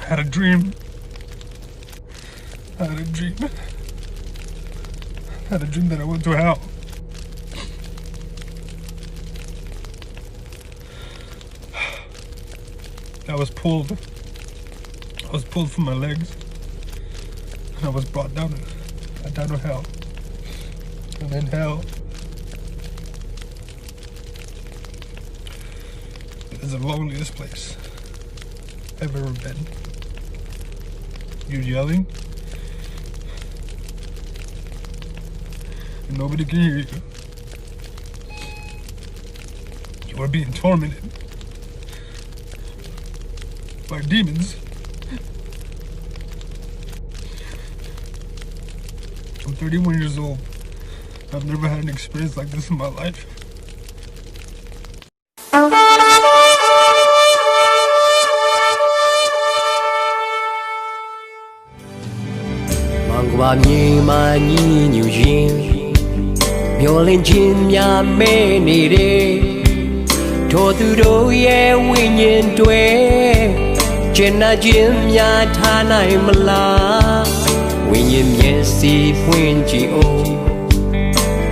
I had a dream. I had a dream. I had a dream that I went to hell. I was pulled from my legs, and I was brought down to hell. And in hell, it is the loneliest place I've ever been. You're yelling, and nobody can hear you. You are being tormented by demons. I'm 31 years old. I've never had an experience like this in my life.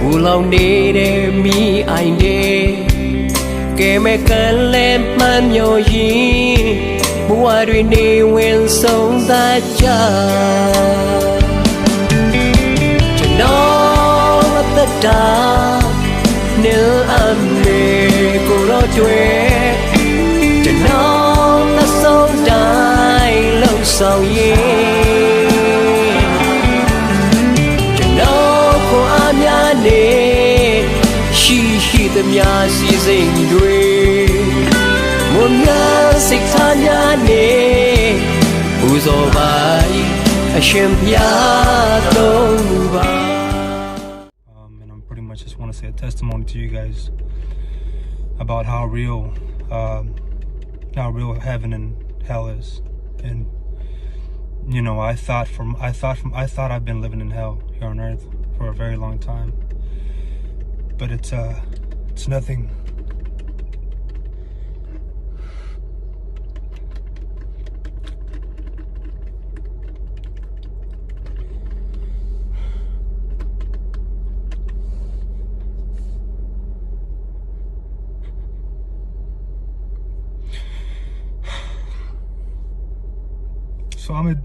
Pulau nere mi ainde ke me kalen man yo yi bua dui ni wen song ta cha chano ta ta ne ame ko ro chwe chano ta song dai lo song yi the mia season dwe Munya siktanya ne Uzo bai Hashem yadoba. And I'm pretty much just want to say a testimony to you guys about how real heaven and hell is. And you know, I thought I've been living in hell here on earth for a very long time. But it's nothing. So I'm a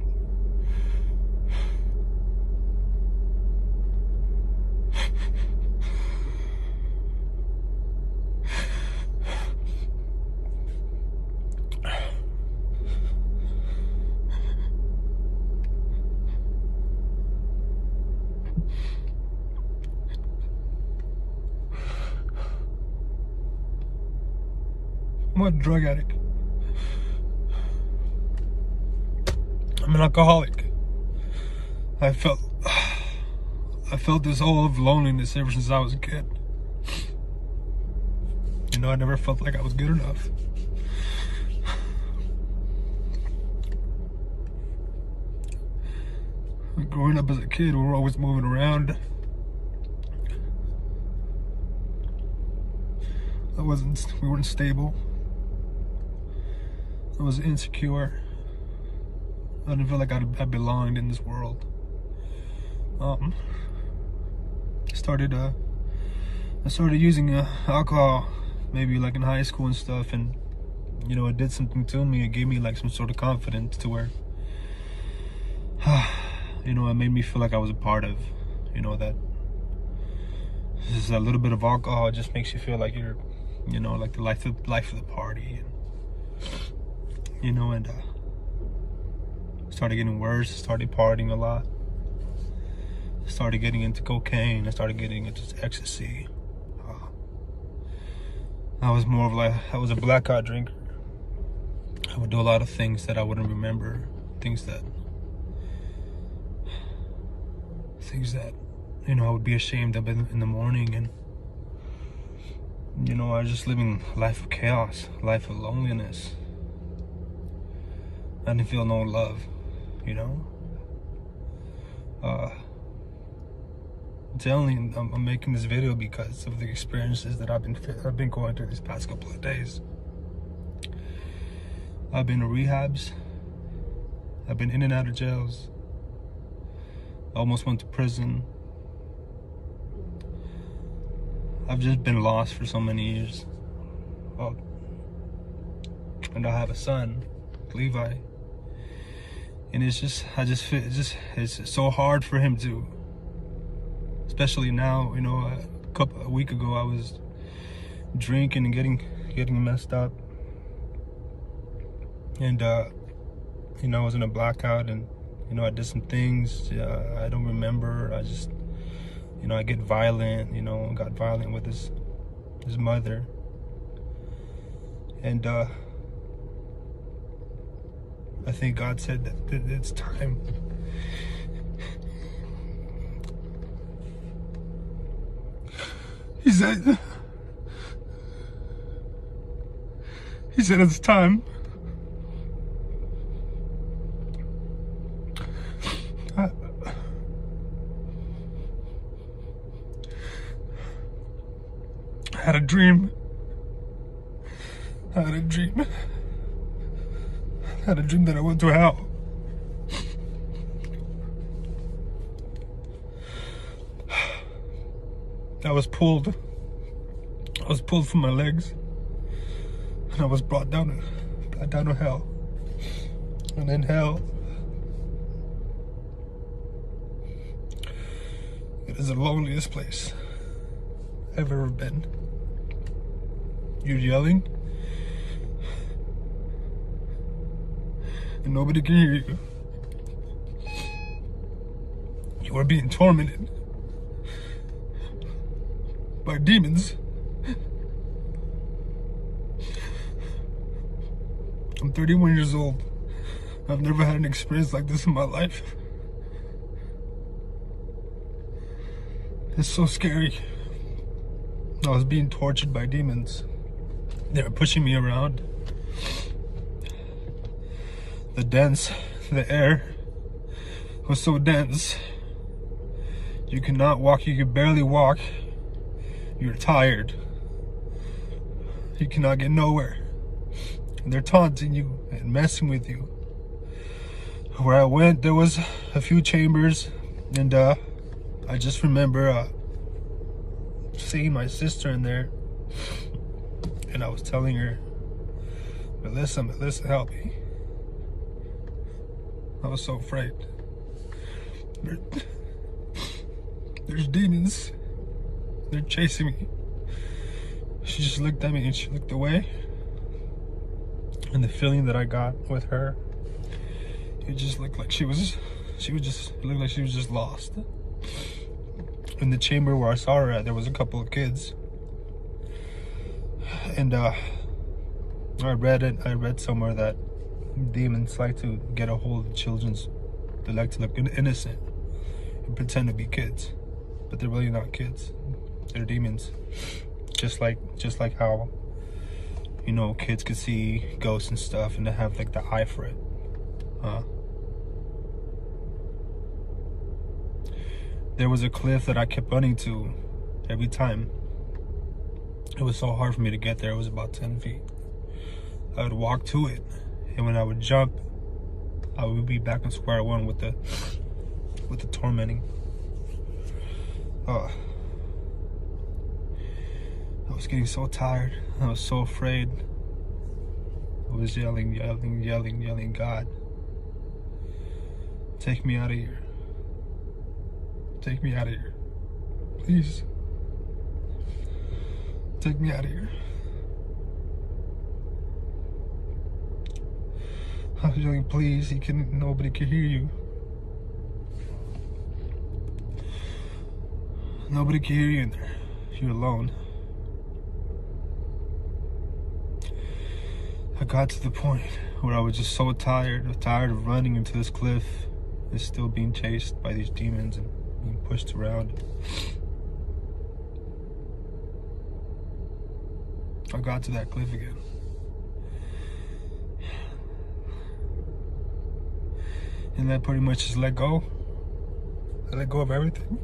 drug addict. I'm an alcoholic. I felt this whole of loneliness ever since I was a kid. You know, I never felt like I was good enough. Growing up as a kid, we were always moving around. We weren't stable. I was insecure. I didn't feel like I belonged in this world. I started using alcohol maybe like in high school and stuff, and you know, it did something to me. It gave me like some sort of confidence to where you know, it made me feel like I was a part of, you know, that just a little bit of alcohol just makes you feel like you're, you know, like the life of the party. And, you know, and started getting worse. Started partying a lot. Started getting into cocaine. I started getting into ecstasy. I was more of like, I was a blackout drinker. I would do a lot of things that I wouldn't remember. Things that, you know, I would be ashamed of in the morning. And, you know, I was just living a life of chaos, a life of loneliness. I didn't feel no love, you know. I'm making this video because of the experiences that I've been going through these past couple of days. I've been to rehabs. I've been in and out of jails. I almost went to prison. I've just been lost for so many years. Oh, and I have a son, Levi. And it's just, it's so hard for him to, especially now, you know, a week ago I was drinking and getting messed up. And, you know, I was in a blackout and, you know, I did some things I don't remember. I just, you know, I get violent, you know, got violent with his mother. And, I think God said that it's time. He said it's time. I had a dream. I had a dream that I went to hell. I was pulled from my legs, and I was brought down to hell. And in hell, it is the loneliest place I've ever been. You're yelling, and nobody can hear you. You are being tormented by demons. I'm 31 years old. I've never had an experience like this in my life. It's so scary. I was being tortured by demons. They were pushing me around. The air was so dense. You could not walk, you could barely walk. You're tired. You cannot get nowhere. And they're taunting you and messing with you. Where I went, there was a few chambers, and I just remember seeing my sister in there, and I was telling her, Melissa, help me. I was so afraid. There's demons. They're chasing me. She just looked at me and she looked away. And the feeling that I got with her, it just looked like she was just lost. In the chamber where I saw her at, there was a couple of kids. And I read somewhere that demons like to get a hold of children's, they like to look innocent and pretend to be kids, but they're really not kids. They're demons. Just like how, you know, kids could see ghosts and stuff and they have like the eye for it. There was a cliff that I kept running to every time. It was so hard for me to get there. It was about 10 feet. I would walk to it, and when I would jump, I would be back in square one with the tormenting. I was getting so tired. I was so afraid. I was yelling, God, take me out of here. Take me out of here. Please. Take me out of here. I was yelling, please, nobody can hear you. Nobody can hear you in there. You're alone. I got to the point where I was just so tired of running into this cliff and still being chased by these demons and being pushed around. I got to that cliff again. And I pretty much just let go. I let go of everything.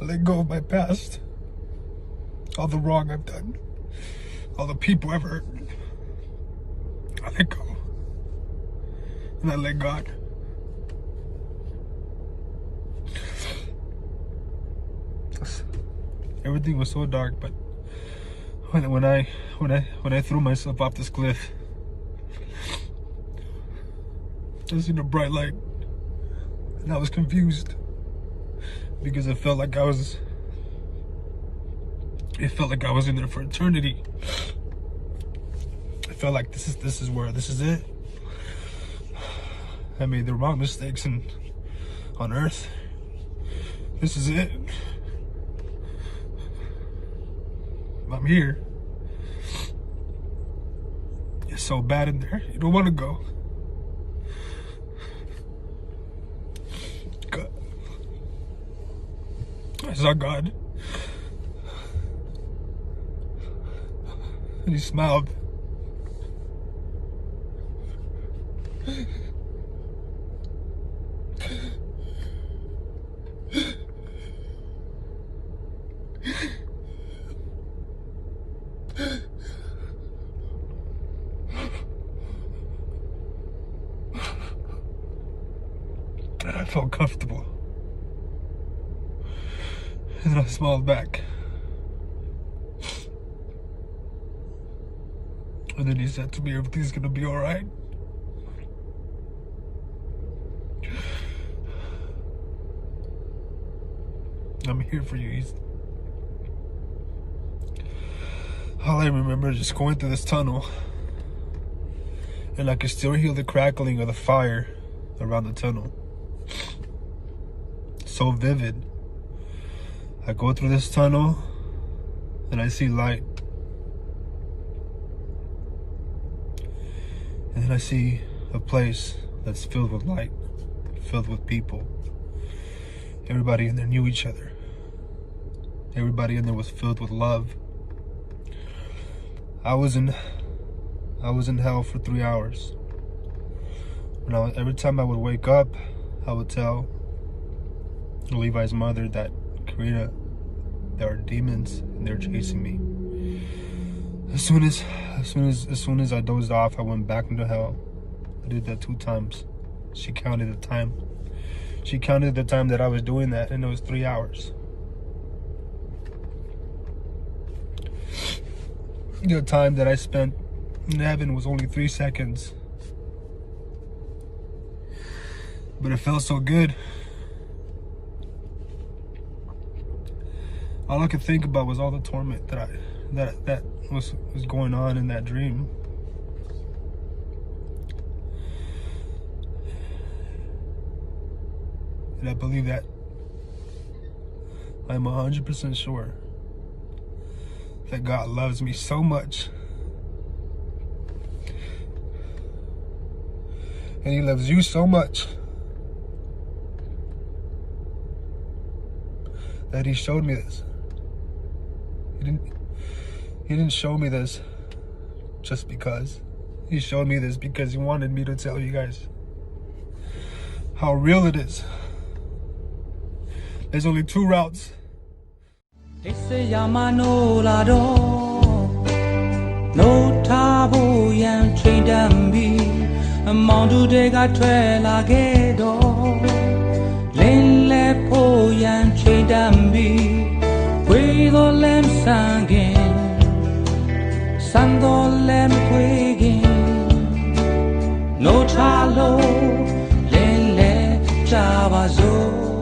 I let go of my past. All the wrong I've done. all the people I've hurt. I let go. And I let God. Everything was so dark, but when I threw myself off this cliff, I seen a bright light, and I was confused because it felt like I was in there for eternity. I felt like this is it. I made the wrong mistakes on earth. This is it. I'm here. It's so bad in there. You don't want to go. God. I saw God. And he smiled. I felt comfortable. And then I smiled back. And then he said to me, everything's gonna be all right. I'm here for you. All I remember is just going through this tunnel, and I could still hear the crackling of the fire around the tunnel. So vivid. I go through this tunnel and I see light. And then I see a place that's filled with light, filled with people. Everybody in there knew each other. Everybody in there was filled with love. I was in hell for 3 hours. Every time I would wake up, I would tell Levi's mother that, Karina, there are demons and they're chasing me. As soon as I dozed off, I went back into hell. I did that 2 times. She counted the time. She counted the time that I was doing that, and it was 3 hours. The time that I spent in heaven was only 3 seconds. But it felt so good. All I could think about was all the torment that was going on in that dream. And I believe that I'm 100% sure that God loves me so much, and he loves you so much, that he showed me this. He didn't show me this just because. He showed me this because he wanted me to tell you guys how real it is. There's only 2 routes. No chalo, lele, java zo.